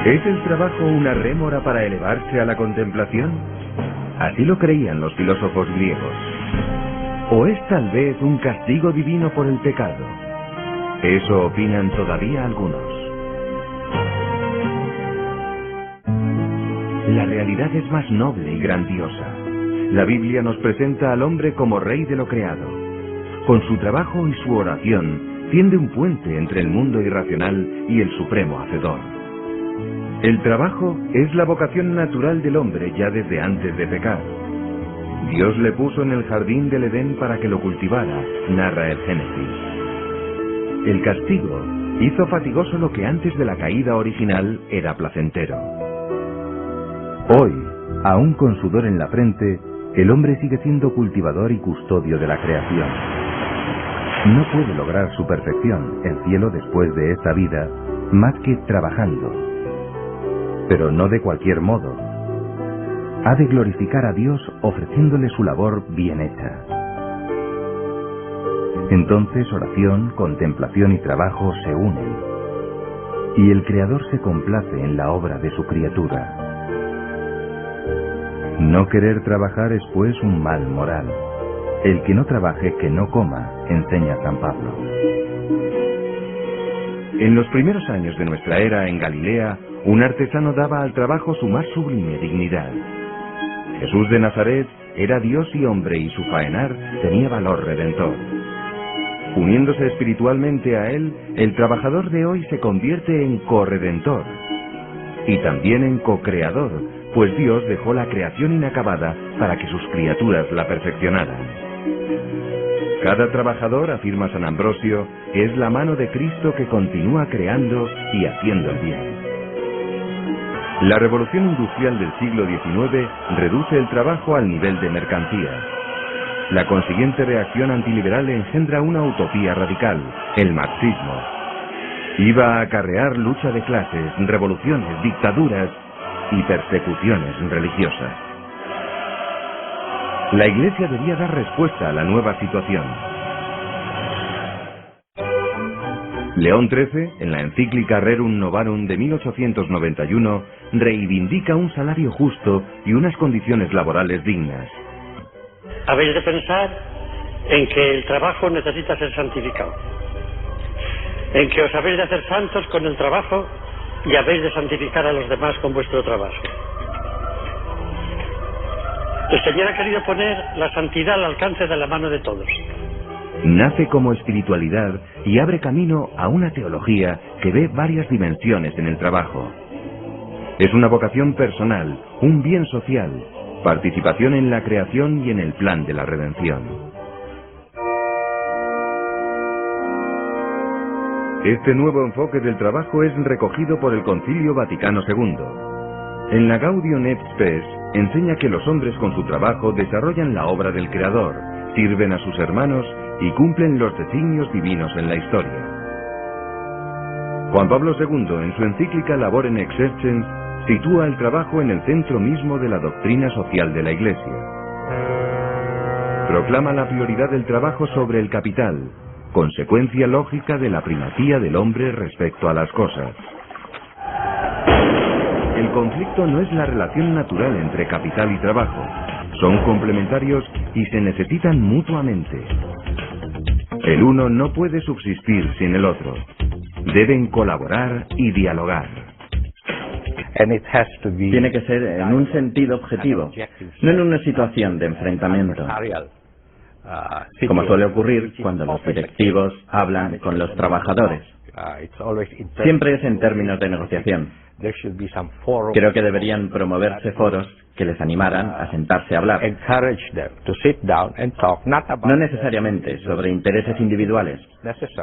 ¿Es el trabajo una rémora para elevarse a la contemplación? Así lo creían los filósofos griegos. ¿O es tal vez un castigo divino por el pecado? Eso opinan todavía algunos. La realidad es más noble y grandiosa. La Biblia nos presenta al hombre como rey de lo creado. Con su trabajo y su oración, tiende un puente entre el mundo irracional y el supremo Hacedor. El trabajo es la vocación natural del hombre ya desde antes de pecar. Dios le puso en el jardín del Edén para que lo cultivara, narra el Génesis. El castigo hizo fatigoso lo que antes de la caída original era placentero. Hoy, aún con sudor en la frente, el hombre sigue siendo cultivador y custodio de la creación. No puede lograr su perfección, el cielo después de esta vida, más que trabajando. Pero no de cualquier modo. Ha de glorificar a Dios ofreciéndole su labor bien hecha. Entonces oración, contemplación y trabajo se unen, y el Creador se complace en la obra de su criatura. No querer trabajar es pues un mal moral. El que no trabaje, que no coma, enseña San Pablo. En los primeros años de nuestra era en Galilea, un artesano daba al trabajo su más sublime dignidad. Jesús de Nazaret era Dios y hombre y su faenar tenía valor redentor. Uniéndose espiritualmente a él, el trabajador de hoy se convierte en corredentor y también en co-creador, pues Dios dejó la creación inacabada para que sus criaturas la perfeccionaran. Cada trabajador, afirma San Ambrosio, es la mano de Cristo que continúa creando y haciendo el bien. La revolución industrial del siglo XIX reduce el trabajo al nivel de mercancía. La consiguiente reacción antiliberal engendra una utopía radical, el marxismo. Iba a acarrear lucha de clases, revoluciones, dictaduras y persecuciones religiosas. La Iglesia debía dar respuesta a la nueva situación. León XIII, en la encíclica Rerum Novarum de 1891, reivindica un salario justo y unas condiciones laborales dignas. Habéis de pensar en que el trabajo necesita ser santificado, en que os habéis de hacer santos con el trabajo y habéis de santificar a los demás con vuestro trabajo. El Señor ha querido poner la santidad al alcance de la mano de todos. Nace como espiritualidad y abre camino a una teología que ve varias dimensiones en el trabajo. Es una vocación personal, un bien social, participación en la creación y en el plan de la redención. Este nuevo enfoque del trabajo es recogido por el Concilio Vaticano II. En la Gaudium et Spes enseña que los hombres con su trabajo desarrollan la obra del Creador, sirven a sus hermanos y cumplen los designios divinos en la historia. Juan Pablo II, en su encíclica Laborem Exercens, sitúa el trabajo en el centro mismo de la doctrina social de la Iglesia. Proclama la prioridad del trabajo sobre el capital, consecuencia lógica de la primacía del hombre respecto a las cosas. El conflicto no es la relación natural entre capital y trabajo. Son complementarios y se necesitan mutuamente. El uno no puede subsistir sin el otro. Deben colaborar y dialogar. Tiene que ser en un sentido objetivo, no en una situación de enfrentamiento, como suele ocurrir cuando los directivos hablan con los trabajadores. Siempre es en términos de negociación. Creo que deberían promoverse foros que les animaran a sentarse a hablar. No necesariamente sobre intereses individuales,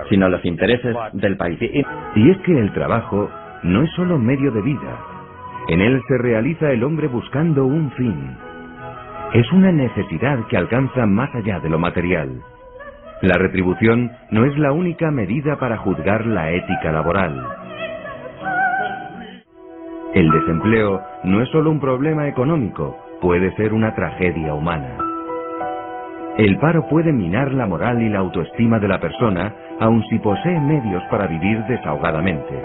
sino los intereses del país. Y es que el trabajo no es solo medio de vida. En él se realiza el hombre buscando un fin. Es una necesidad que alcanza más allá de lo material. La retribución no es la única medida para juzgar la ética laboral. El desempleo no es solo un problema económico, puede ser una tragedia humana. El paro puede minar la moral y la autoestima de la persona, aun si posee medios para vivir desahogadamente.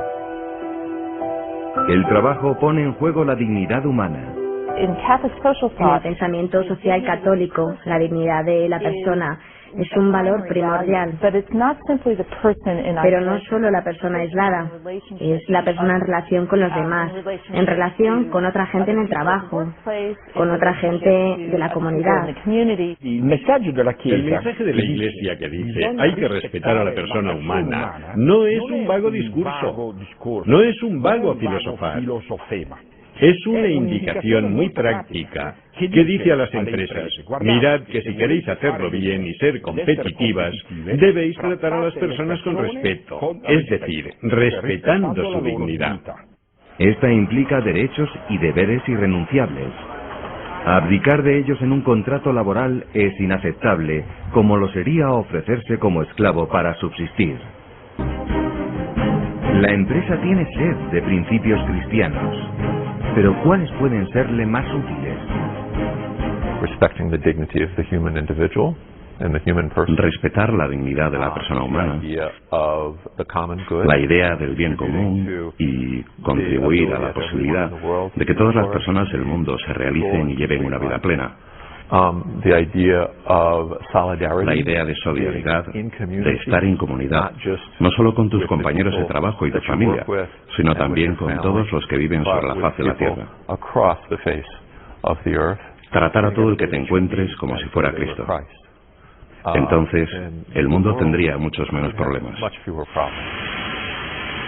El trabajo pone en juego la dignidad humana. En el pensamiento social católico, la dignidad de la persona es un valor primordial. Pero no solo la persona aislada, es la persona en relación con los demás, en relación con otra gente en el trabajo, con otra gente de la comunidad. El mensaje de la Iglesia que dice hay que respetar a la persona humana no es un vago discurso, no es un vago filosofar. Es una indicación muy práctica que dice a las empresas, mirad que si queréis hacerlo bien y ser competitivas, debéis tratar a las personas con respeto, es decir, respetando su dignidad. Esta implica derechos y deberes irrenunciables. Abdicar de ellos en un contrato laboral es inaceptable, como lo sería ofrecerse como esclavo para subsistir. La empresa tiene sed de principios cristianos. Pero ¿cuáles pueden serle más útiles? Respetar la dignidad de la persona humana, la idea del bien común y contribuir a la posibilidad de que todas las personas del mundo se realicen y lleven una vida plena. La idea de solidaridad, de estar en comunidad, no solo con tus compañeros de trabajo y de familia, sino también con todos los que viven sobre la faz de la tierra. Tratar a todo el que te encuentres como si fuera Cristo. Entonces, el mundo tendría muchos menos problemas.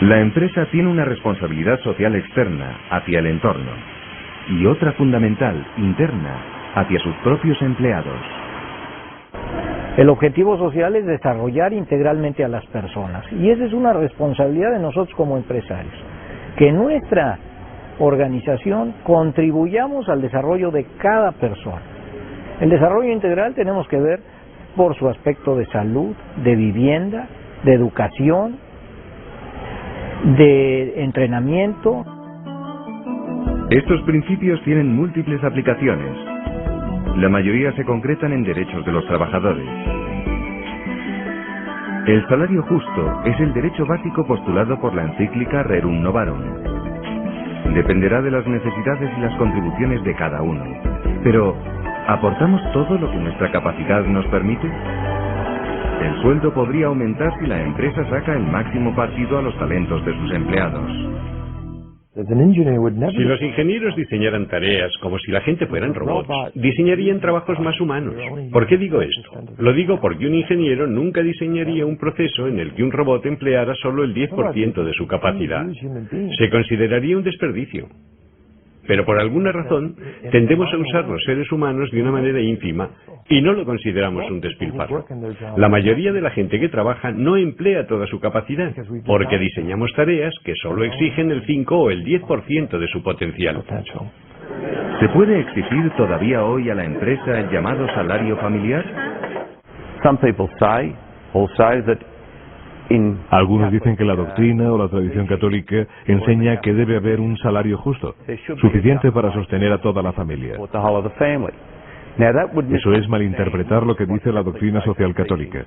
La empresa tiene una responsabilidad social externa hacia el entorno y otra fundamental, interna, hacia sus propios empleados. El objetivo social es desarrollar integralmente a las personas y esa es una responsabilidad de nosotros como empresarios, que nuestra organización contribuyamos al desarrollo de cada persona. El desarrollo integral tenemos que ver por su aspecto de salud, de vivienda, de educación, de entrenamiento. Estos principios tienen múltiples aplicaciones. La mayoría se concretan en derechos de los trabajadores. El salario justo es el derecho básico postulado por la encíclica Rerum Novarum. Dependerá de las necesidades y las contribuciones de cada uno. Pero, ¿aportamos todo lo que nuestra capacidad nos permite? El sueldo podría aumentar si la empresa saca el máximo partido a los talentos de sus empleados. Si los ingenieros diseñaran tareas como si la gente fueran robots, diseñarían trabajos más humanos. ¿Por qué digo esto? Lo digo porque un ingeniero nunca diseñaría un proceso en el que un robot empleara solo el 10% de su capacidad. Se consideraría un desperdicio. Pero por alguna razón tendemos a usar los seres humanos de una manera ínfima y no lo consideramos un despilfarro. La mayoría de la gente que trabaja no emplea toda su capacidad porque diseñamos tareas que solo exigen el 5 o el 10% de su potencial. ¿Se puede exigir todavía hoy a la empresa el llamado salario familiar? Algunos dicen que la doctrina o la tradición católica enseña que debe haber un salario justo, suficiente para sostener a toda la familia. Eso es malinterpretar lo que dice la doctrina social católica.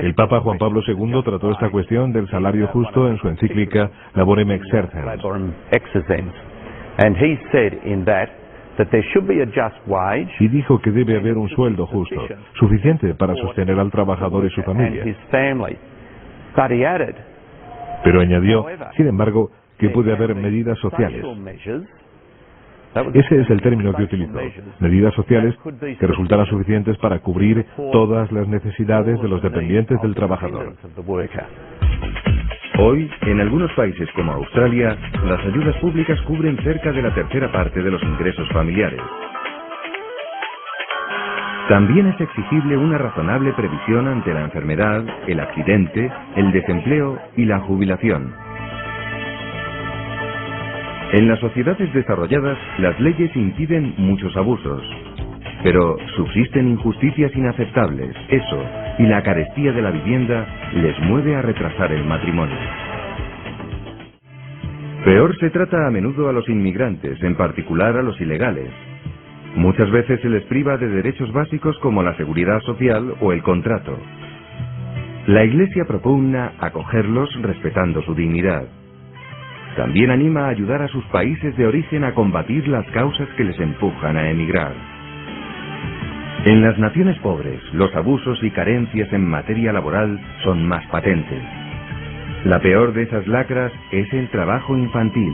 El Papa Juan Pablo II trató esta cuestión del salario justo en su encíclica Laborem Exercens. Y dijo que debe haber un sueldo justo, suficiente para sostener al trabajador y su familia. Pero añadió, sin embargo, que puede haber medidas sociales. Ese es el término que utilizó, medidas sociales que resultaran suficientes para cubrir todas las necesidades de los dependientes del trabajador. Hoy, en algunos países como Australia, las ayudas públicas cubren cerca de la tercera parte de los ingresos familiares. También es exigible una razonable previsión ante la enfermedad, el accidente, el desempleo y la jubilación. En las sociedades desarrolladas, las leyes impiden muchos abusos. Pero subsisten injusticias inaceptables. Eso y la carestía de la vivienda les mueve a retrasar el matrimonio. Peor se trata a menudo a los inmigrantes, en particular a los ilegales. Muchas veces se les priva de derechos básicos como la seguridad social o el contrato. La Iglesia propugna acogerlos respetando su dignidad. También anima a ayudar a sus países de origen a combatir las causas que les empujan a emigrar. En las naciones pobres, los abusos y carencias en materia laboral son más patentes. La peor de esas lacras es el trabajo infantil.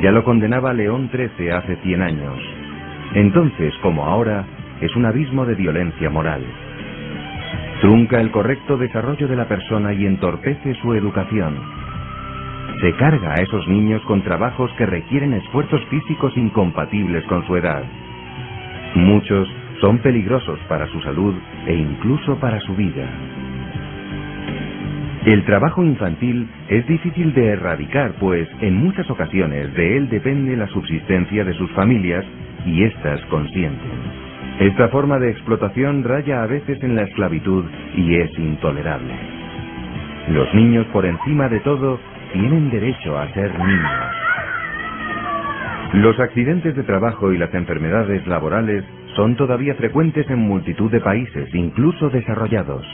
Ya lo condenaba León XIII hace 100 años. Entonces, como ahora, es un abismo de violencia moral. Trunca el correcto desarrollo de la persona y entorpece su educación. Se carga a esos niños con trabajos que requieren esfuerzos físicos incompatibles con su edad. Muchos son peligrosos para su salud e incluso para su vida. El trabajo infantil es difícil de erradicar, pues en muchas ocasiones de él depende la subsistencia de sus familias y éstas consienten. Esta forma de explotación raya a veces en la esclavitud y es intolerable. Los niños, por encima de todo, tienen derecho a ser niños. Los accidentes de trabajo y las enfermedades laborales son todavía frecuentes en multitud de países, incluso desarrollados.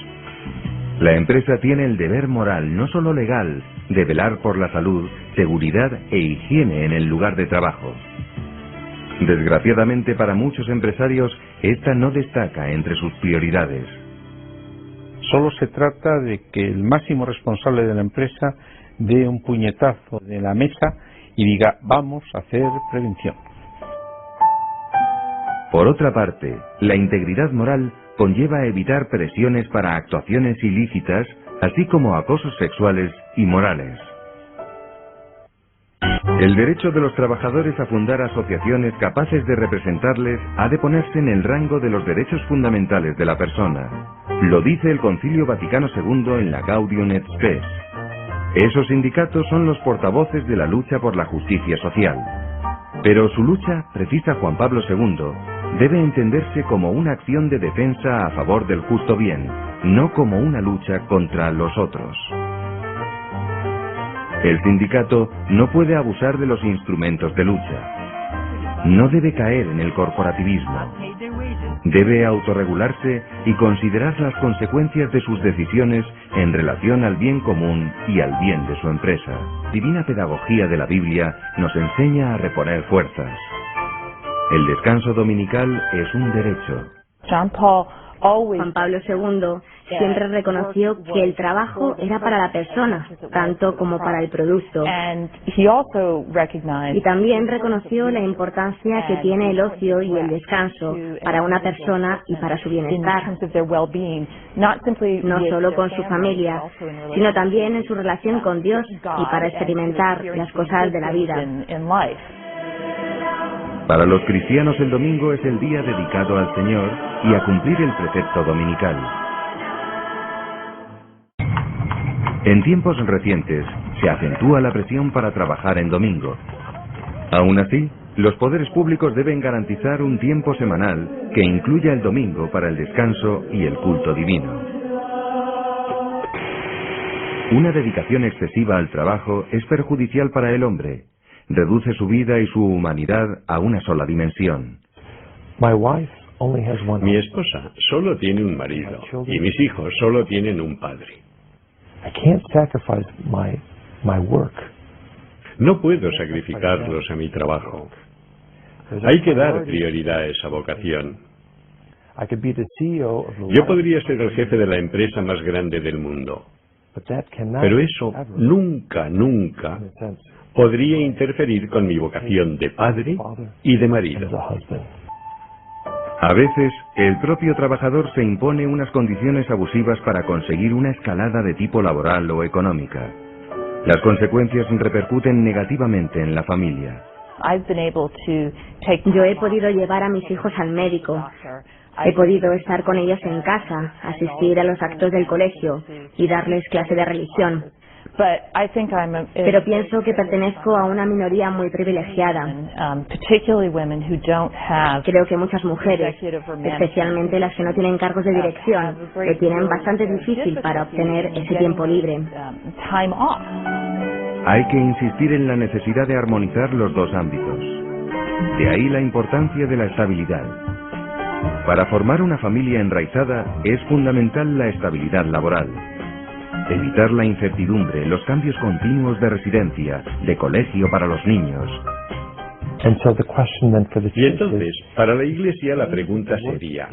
La empresa tiene el deber moral, no solo legal, de velar por la salud, seguridad e higiene en el lugar de trabajo. Desgraciadamente para muchos empresarios, esta no destaca entre sus prioridades. Solo se trata de que el máximo responsable de la empresa dé un puñetazo de la mesa y diga, vamos a hacer prevención. Por otra parte, la integridad moral conlleva evitar presiones para actuaciones ilícitas, así como acosos sexuales y morales. El derecho de los trabajadores a fundar asociaciones capaces de representarles ha de ponerse en el rango de los derechos fundamentales de la persona. Lo dice el Concilio Vaticano II en la Gaudium et Spes. Esos sindicatos son los portavoces de la lucha por la justicia social. Pero su lucha, precisa Juan Pablo II, debe entenderse como una acción de defensa a favor del justo bien, no como una lucha contra los otros. El sindicato no puede abusar de los instrumentos de lucha. No debe caer en el corporativismo. Debe autorregularse y considerar las consecuencias de sus decisiones en relación al bien común y al bien de su empresa. La divina pedagogía de la Biblia nos enseña a reponer fuerzas. El descanso dominical es un derecho. Juan Pablo II siempre reconoció que el trabajo era para la persona, tanto como para el producto. Y también reconoció la importancia que tiene el ocio y el descanso para una persona y para su bienestar, no solo con su familia, sino también en su relación con Dios y para experimentar las cosas de la vida. Para los cristianos el domingo es el día dedicado al Señor y a cumplir el precepto dominical. En tiempos recientes se acentúa la presión para trabajar en domingo. Aún así, los poderes públicos deben garantizar un tiempo semanal que incluya el domingo para el descanso y el culto divino. Una dedicación excesiva al trabajo es perjudicial para el hombre. Reduce su vida y su humanidad a una sola dimensión. Mi esposa solo tiene un marido y mis hijos solo tienen un padre. No puedo sacrificarlos a mi trabajo. Hay que dar prioridad a esa vocación. Yo podría ser el jefe de la empresa más grande del mundo, pero eso nunca podría interferir con mi vocación de padre y de marido. A veces, el propio trabajador se impone unas condiciones abusivas para conseguir una escalada de tipo laboral o económica. Las consecuencias repercuten negativamente en la familia. Yo he podido llevar a mis hijos al médico. He podido estar con ellos en casa, asistir a los actos del colegio y darles clase de religión. Pero pienso que pertenezco a una minoría muy privilegiada. Creo que muchas mujeres, especialmente las que no tienen cargos de dirección, lo tienen bastante difícil para obtener ese tiempo libre. Hay que insistir en la necesidad de armonizar los dos ámbitos. De ahí la importancia de la estabilidad. Para formar una familia enraizada es fundamental la estabilidad laboral. evitar la incertidumbre, los cambios continuos de residencia, de colegio para los niños. Y entonces, para la Iglesia la pregunta sería,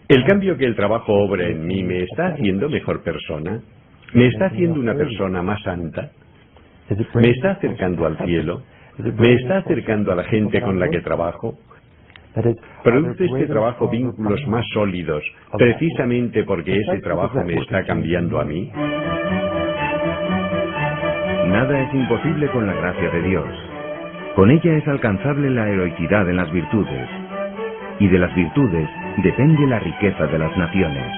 ¿el cambio que el trabajo obra en mí me está haciendo mejor persona? ¿Me está haciendo una persona más santa? ¿Me está acercando al cielo? ¿Me está acercando a la gente con la que trabajo? ¿Produce este trabajo vínculos más sólidos precisamente porque ese trabajo me está cambiando a mí? Nada es imposible con la gracia de Dios. Con ella es alcanzable la heroicidad en las virtudes. Y de las virtudes depende la riqueza de las naciones.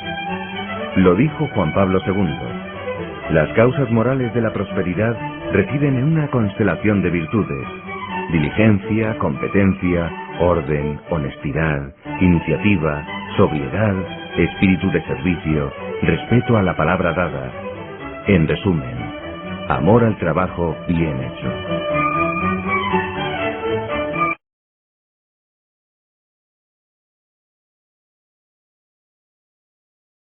Lo dijo Juan Pablo II. Las causas morales de la prosperidad residen en una constelación de virtudes: diligencia, competencia, orden, honestidad, iniciativa, sobriedad, espíritu de servicio, respeto a la palabra dada. En resumen, amor al trabajo bien hecho.